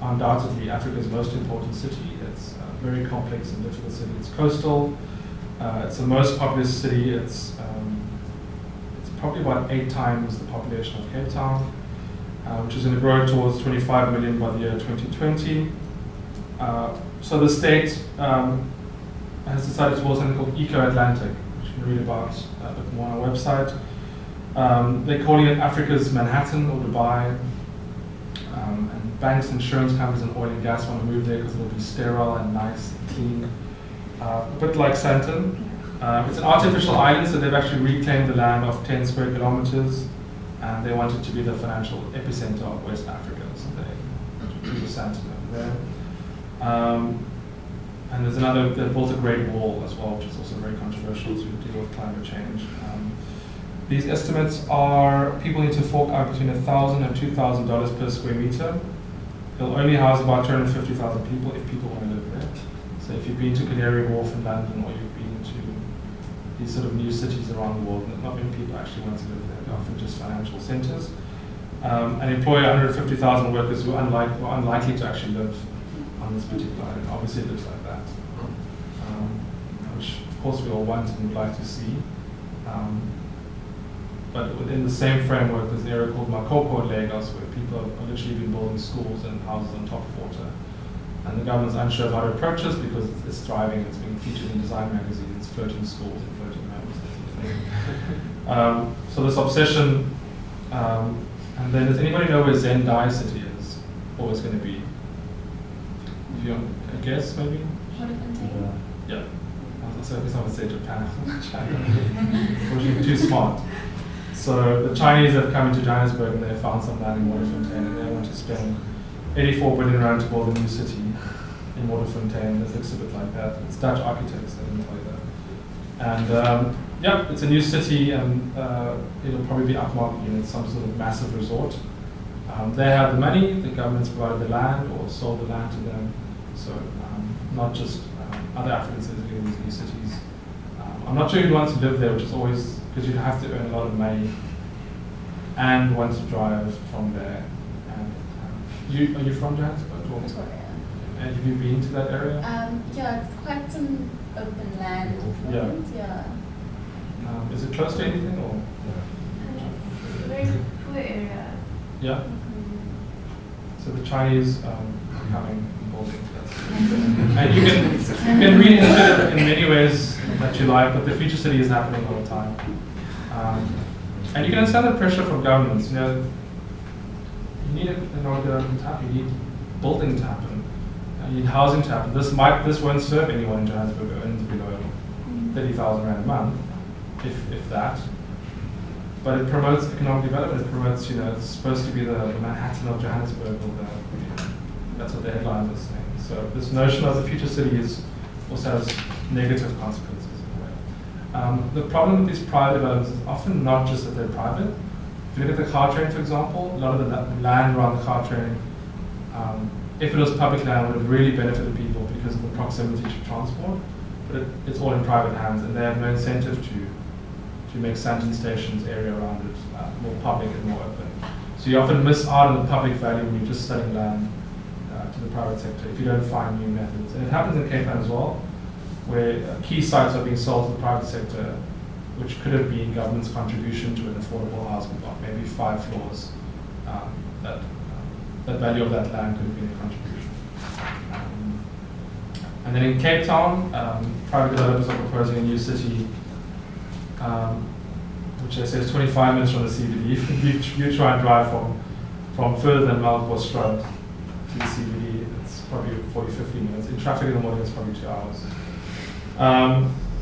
undoubtedly Africa's most important city. It's a very complex and difficult city. It's coastal. It's the most populous city. It's probably about 8 times the population of Cape Town, which is going to grow towards 25 million by the year 2020. So the state has decided to build something called Eco-Atlantic, which you can read about a bit more on our website. They're calling it Africa's Manhattan or Dubai. And banks, insurance companies, and oil and gas want to move there because it'll be sterile and nice and clean. A bit like Santon. It's an artificial island, so they've actually reclaimed the land of 10 square kilometers, and they want it to be the financial epicenter of West Africa. So they do the Santon over there. And there's they've built a Great Wall as well, which is also very controversial to deal with climate change. These estimates are people need to fork out between $1,000 and $2,000 per square meter. They'll only house about 250,000 people if people want to live there. So if you've been to Canary Wharf in London, or you've been to these sort of new cities around the world, not many people actually want to live there. They're often just financial centers. And employ 150,000 workers who are unlikely to actually live on this particular island. Obviously it looks like that, which of course we all want and would like to see. But within the same framework, there's an area called Makoko in Lagos, where people have literally been building schools and houses on top of water. And the government's unsure of how to approach this because it's thriving, it's being featured in design magazines, floating schools and floating homes. So this obsession, and then does anybody know where Zendai City is, or is going to be? Do you want a guess, maybe? Bloemfontein? Yeah. so if someone say Japan, China, unfortunately too smart. So the Chinese have come into Johannesburg and they found some land in Waterfontein and they want to spend 84 billion rand to build a new city in Waterfontein. There's an exhibit like that. It's Dutch architects, I didn't tell you that. And yeah, it's a new city and it'll probably be upmarket units, some sort of massive resort. They have the money, the government's provided the land or sold the land to them. So not just other Africans living in these new cities. I'm not sure you'd want to live there, which is always, because you'd have to earn a lot of money and want to drive from there. And are you from Johannesburg? Or? And have you been to that area? Yeah, it's quite an open land. Yeah. Is it close to anything or? It's a very poor area. Yeah. So the Chinese are coming and building. And you can read into it in many ways that you like, but the future city is happening all the time. And you can understand the pressure from governments. You know, you need an organic to happen. You need building to happen. You need housing to happen. This won't serve anyone in Johannesburg who earns below 30,000 rand a month, if that. But it promotes economic development. It promotes, you know, it's supposed to be the Manhattan of Johannesburg. That's what the headlines are saying. So this notion of the future city also has negative consequences in a way. The problem with these private developments is often not just that they're private. If you look at the car train, for example, a lot of the land around the car train, if it was public land, would have really benefited people because of the proximity to transport. But it's all in private hands, and they have no incentive to make Sandton Station's area around it more public and more open. So you often miss out on the public value when you're just selling land to the private sector if you don't find new methods. And it happens in Cape Town as well, where key sites are being sold to the private sector, which could have been government's contribution to an affordable housing block, maybe 5 floors. That value of that land could have been a contribution. And then in Cape Town, private developers are proposing a new city, which they say is 25 minutes from the CBD. You try and drive from further than Melkbos Stad to the CBD, it's probably 40-50 minutes. In traffic in the morning, it's probably 2 hours.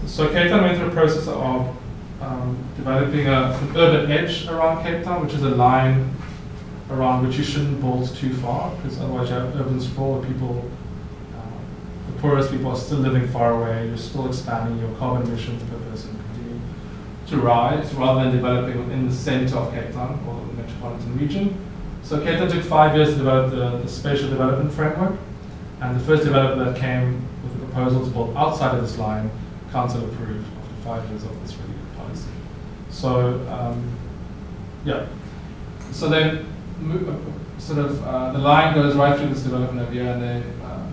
So Cape Town went through a process of developing an urban edge around Cape Town, which is a line around which you shouldn't build too far, because otherwise you have urban sprawl where people, the poorest people are still living far away, you're still expanding your carbon emissions per person continue to rise, rather than developing within the center of Cape Town or the metropolitan region. So Cape Town took 5 years to develop the spatial development framework, and the first developer that came with a proposal to build outside of this line, council approved after 5 years of this really good policy. So yeah, so then the line goes right through this development over here, and the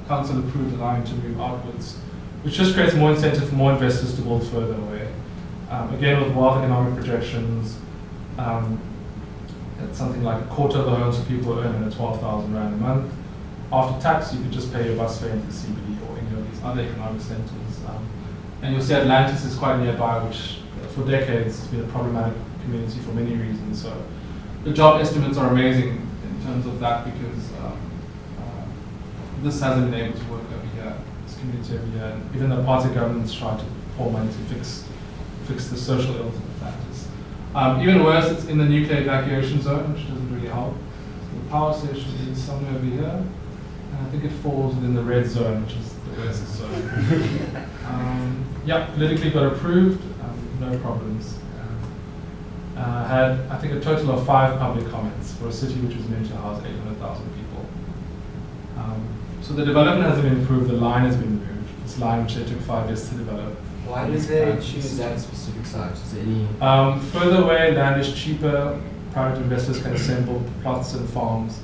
council approved the line to move outwards, which just creates more incentive for more investors to build further away. Again, with wealth economic projections, it's something like a quarter of the homes for people who earn 12,000 rand a month. After tax, you could just pay your bus fare into the CBD or any of these other economic centers. And you'll see Atlantis is quite nearby, which for decades has been a problematic community for many reasons. So the job estimates are amazing in terms of that, because this hasn't been able to work over here, this community over here. And even though party governments try to pour money to fix the social ills of Atlantis. Even worse, it's in the nuclear evacuation zone, which doesn't really help. So the power station is somewhere over here, and I think it falls within the red zone, which is the worst zone. Yeah, politically got approved, no problems. Had, I think, a total of 5 public comments for a city which was meant to house 800,000 people. So the development hasn't been improved, the line has been moved. This line which they took 5 years to develop. Why did they choose that specific site? Is there any? Further away, land is cheaper. Private investors can assemble plots and farms,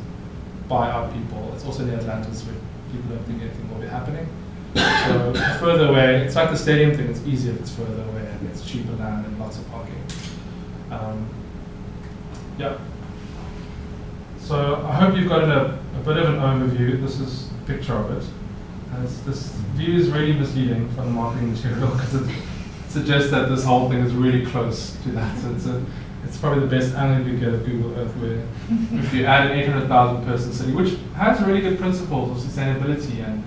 buy out people. It's also near Atlantis, where people don't think anything will be happening. So further away, it's like the stadium thing. It's easier if it's further away, and it's cheaper land and lots of parking. Yeah. So I hope you've gotten a bit of an overview. This is a picture of it. And this view is really misleading from the marketing material, because it suggests that this whole thing is really close to that. So it's probably the best angle you get of Google Earth, where if you add an 800,000 person city, which has really good principles of sustainability and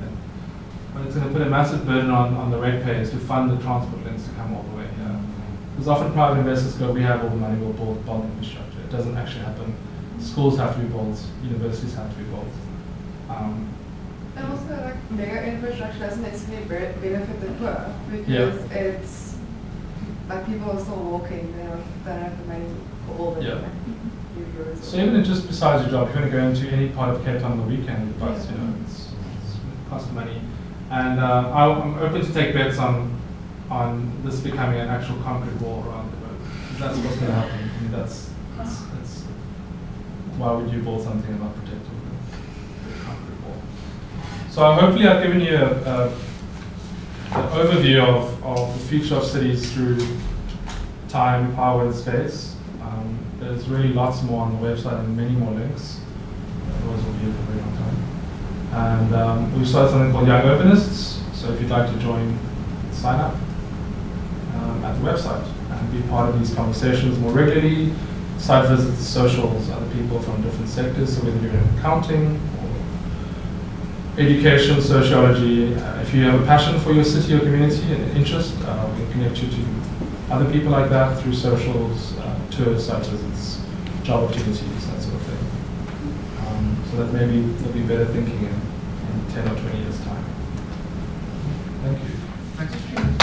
but it's going to put a massive burden on the ratepayers to fund the transport links to come all the way here. Because often private investors go, we have all the money, we'll build infrastructure. It doesn't actually happen. Schools have to be built, universities have to be built. And also, like, mega infrastructure doesn't necessarily benefit the poor, because it's like people are still walking, they don't have the money for all the roads. So even just besides your job, if you want to go into any part of Cape Town on the weekend, the bus, you know, it's costs money. And I'm open to take bets on this becoming an actual concrete wall around the road. That's what's going to happen. I mean, that's why would you build something and not protect it with a concrete wall? So hopefully I've given you an overview of the future of cities through time, power, and space. There's really lots more on the website and many more links. Otherwise we'll be here for a very long time. And we've started something called Young Urbanists. So if you'd like to join, sign up at the website and be part of these conversations more regularly. Site visits, socials, other people from different sectors. So whether you're in accounting or education, sociology, if you have a passion for your city or community and an interest, we'll connect you to other people like that through socials, tours, site visits, job opportunities, that sort of thing. So that maybe there'll be better thinking in 10 or 20 years' time. Thank you. Thanks.